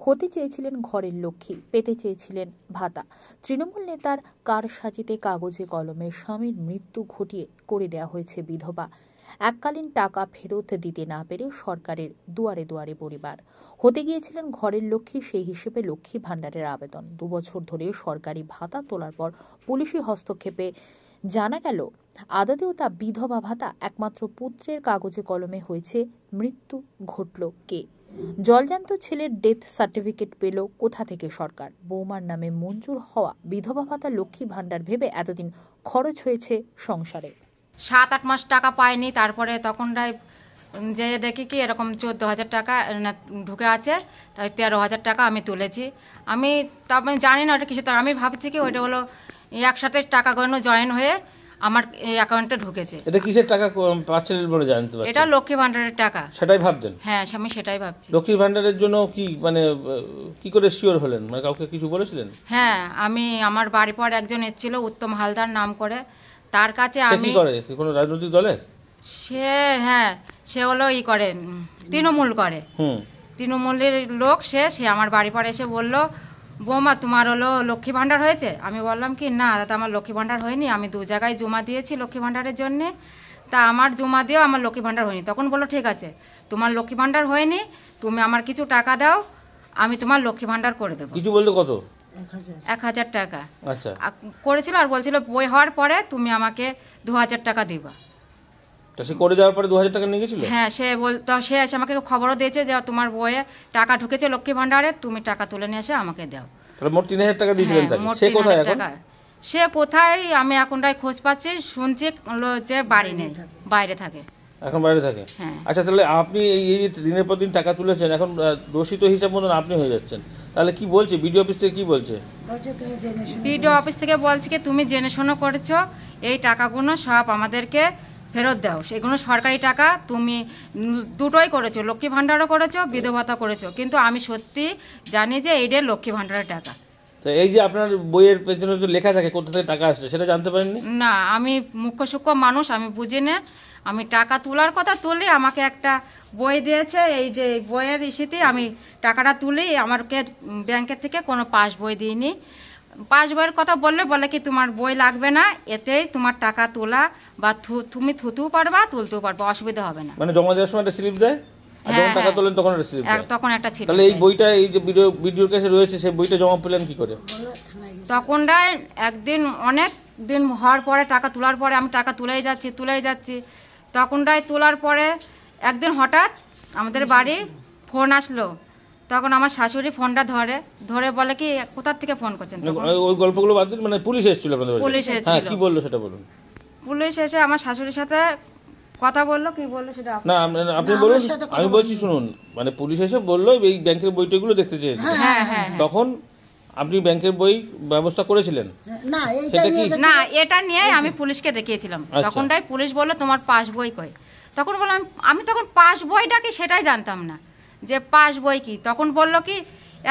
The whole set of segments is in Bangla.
হতে চেয়েছিলেন ঘরের লক্ষ্মী, পেতে চেয়েছিলেন ভাতা। তৃণমূল নেতার কারসাজিতে কাগজে কলমে স্বামীর মৃত্যু ঘটিয়ে করে দেওয়া হয়েছে বিধবা। এককালীন টাকা ফেরত দিতে না পেরে সরকারের দুয়ারে দুয়ারে পরিবার। হতে গিয়েছিলেন ঘরের লক্ষ্মী, সেই হিসেবে লক্ষ্মী ভাণ্ডারের আবেদন। 2 বছর ধরে সরকারি ভাতা তোলার পর পুলিশি হস্তক্ষেপে জানা গেল আদতেও তা বিধবা ভাতা। একমাত্র পুত্রের কাগজে কলমে হয়েছে মৃত্যু। ঘটল কে? জলজান্ত ছেলের ডেথ সার্টিফিকেট পেল কোথা থেকে সরকার? বৌমার নামে মঞ্জুর হওয়া বিধবা ভাতা লক্ষ্মী ভাণ্ডার ভেবে এতদিন খরচ হয়েছে সংসারে। 7-8 মাস টাকা পাইনি। তারপরে তখনটাই যে দেখি কি এরকম 14,000 টাকা ঢুকে আছে, তাই 13,000 টাকা আমি তুলেছি। আমি তবে জানি না ওটা কিছু, আমি ভাবছি কি ওইটা হলো একসাথে টাকাগুলো জয়েন হয়ে আমার অ্যাকাউন্টে ঢুকেছে। এটা কিসের টাকা পাচ্ছেন বলে জানতে পারছেন? এটা লক্ষ্মী ভাণ্ডারের টাকা। সেটাই ভাবতেন? হ্যাঁ, আমি সেটাই ভাবছি। লক্ষ্মী ভাণ্ডারের জন্য কি মানে কি করে শিওর হলেন? মানে কাউকে কিছু বলেছিলেন? হ্যাঁ, আমি আমার বাড়ি পর একজন এসেছিল উত্তম হালদার নাম করে, তার কাছে আমি। কি করে? কোনো রাজনৈতিক দলের? সে হলো করে তৃণমূল করে, তৃণমূলের লোক। সে আমার বাড়ি পর এসে বলল, বৌমা তোমার হলো লক্ষ্মী ভাণ্ডার হয়েছে? আমি বললাম কি না দাদা, আমার লক্ষ্মী ভাণ্ডার হয়নি। আমি 2 জায়গায় জমা দিয়েছি লক্ষ্মী ভাণ্ডারের জন্যে, তা আমার জমা দিয়েও আমার লক্ষ্মী ভাণ্ডার হয়নি। তখন বললো ঠিক আছে, তোমার লক্ষ্মী ভাণ্ডার হয়নি, তুমি আমার কিছু টাকা দাও, আমি তোমার লক্ষ্মী ভাণ্ডার করে দেবো। কিছু বলতে কত? 1,000 টাকা। আচ্ছা, করেছিল আর বলছিল বই হওয়ার পরে তুমি আমাকে 2,000 টাকা দিবা। সে করে দেওয়ার পরে 2,000 টাকা নিয়ে গেছিল? হ্যাঁ, সে এসে আমাকে খবরও দিয়েছে যে তোমার বইয়ে টাকা ঢুকেছে লক্ষ্মী ভাণ্ডারে, তুমি টাকা তুলে নিয়ে এসে আমাকে দাও। তাহলে মোট 3,000 টাকা দিয়েছিলেন তাকে। সে কোথায় এখন? সে কোথায় আমি এখনটাই খোঁজ পাচ্ছি, শুনছি যে বাড়ি নেই, বাইরে থাকে। এখন বাইরে থাকে? হ্যাঁ। আচ্ছা, তাহলে আপনি এই দিনের পর দিন টাকা তুলেছেন, এখন দোষিত হিসাব মতন আপনি হয়ে যাচ্ছেন। তাহলে কি বলছে বিডিও অফিস থেকে? কি বলছে বিডিও অফিস থেকে? বলছে কি তুমি জেনে শোনো করেছো, এই টাকাগুলো সব আমাদেরকে ফেরত দাও। সেগুলো সরকারি টাকা, তুমি দুটোই করেছো, লক্ষ্মী ভাণ্ডারও করেছো, বিধবা ভাতা করেছো, কিন্তু আমি সত্যি জানি যে এইটা লক্ষ্মী ভাণ্ডারের টাকা। তো এই যে আপনার বইয়ের পেছনে যে লেখা থাকে কোথা থেকে টাকা আসছে, সেটা জানতে পারেননি? না, আমি মুখ্য সূক্ষ্ম মানুষ, আমি বুঝি না। আমি টাকা তোলার কথা তুলি, আমাকে একটা বই দিয়েছে, এই যে বইয়ের ইস্যুতে আমি টাকাটা তুলি, আমাকে ব্যাংকের থেকে কোনো পাস বই দিইনি। পাস বইয়ের কথা বলে কি তোমার বই লাগবে না, এতেই তোমার টাকা তোলা বা তুমি থুতেও পারবা, তুলতেও পারবা, অসুবিধা হবে না। মানে জমা দেওয়ার সময় একটা স্লিপ দেয়, যখন টাকা তোলেন তখন একটা স্লিপ দেয়। তখন একটা ছিল। তাহলে এই বইটা, এই যে ভিডিওর কাছে রয়েছে, সেই বইটা জমা পেলেন কি করে? তখনটাই একদিন, অনেক দিন হওয়ার পরে, টাকা তোলার পরে আমি টাকা তুলেই যাচ্ছি, তখনটাই তোলার পরে একদিন হঠাৎ আমাদের বাড়ি ফোন আসলো। তখন আমার শাশুড়ি ফোনটা ধরে বলে কি কোথা থেকে ফোন করছেন? ওই গল্পগুলো বাদ দিন, মানে পুলিশ এসেছিল আপনাদের বাড়িতে? পুলিশ এসেছিল। কি বললো সেটা বলুন। পুলিশ এসে আমার শাশুড়ির সাথে কথা বললো। কি বললো সেটা না আপনি বলুন, আমি বলছি শুনুন। মানে পুলিশ এসে বললো এই ব্যাংকের বইটাগুলো দেখতে চেয়েছে, তখন আপনি ব্যাংকের বই ব্যবস্থা করেছিলেন? না, এটা নিয়ে আমি পুলিশকে দেখিয়েছিলাম। তখনটাই পুলিশ বললো তোমার পাস বই কই? তখন বললাম আমি তখন পাস বইটা কি সেটাই জানতাম না যে পাস বই কি। তখন বললো কি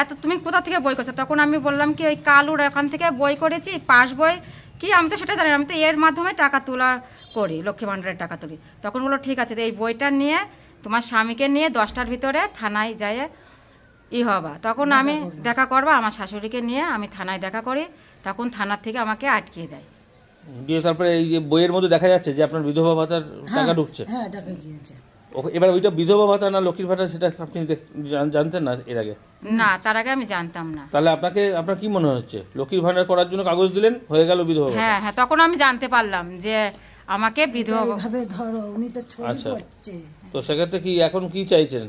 এত তুমি কোথা থেকে বই করছো? তখন আমি বললাম কি ওই কালুর এখান থেকে বই করেছি, পাস বই কি আমি তো সেটা জানি না, আমি তো এর মাধ্যমে টাকা তোলা করি, লক্ষ্মী ভাণ্ডারের টাকা তুলি। তখন বললো ঠিক আছে, এই বইটা নিয়ে তোমার স্বামীকে নিয়ে 10টার ভিতরে থানায় যায় হবা। তখন আমি দেখা করবো, আমার শাশুড়িকে নিয়ে আমি থানায় দেখা করি। তখন থানার থেকে আমাকে আটকিয়ে দেয়। তারপরে এই যে বইয়ের মধ্যে দেখা যাচ্ছে যে আপনার বিধবা ভাতার টাকা ঢুকছে। হ্যাঁ, দেখা গিয়েছে। এবার ওইটা বিধবা ভাতা না লক্ষ্মীর ভাতা, সেটা আপনি জানতেন না এর আগে? না, তার আগে আমি জানতাম না। তাহলে আপনার কি মনে হচ্ছে, লক্ষ্মীর ভাণ্ডার করার জন্য কাগজ দিলেন, হয়ে গেল বিধবা ভাতা? হ্যাঁ, তখন আমি জানতে পারলাম যে আমাকে বিধবা ভাবে ধরো, উনি তো ছবি করছে। তো সেক্ষেত্রে কি এখন কি চাইছেন?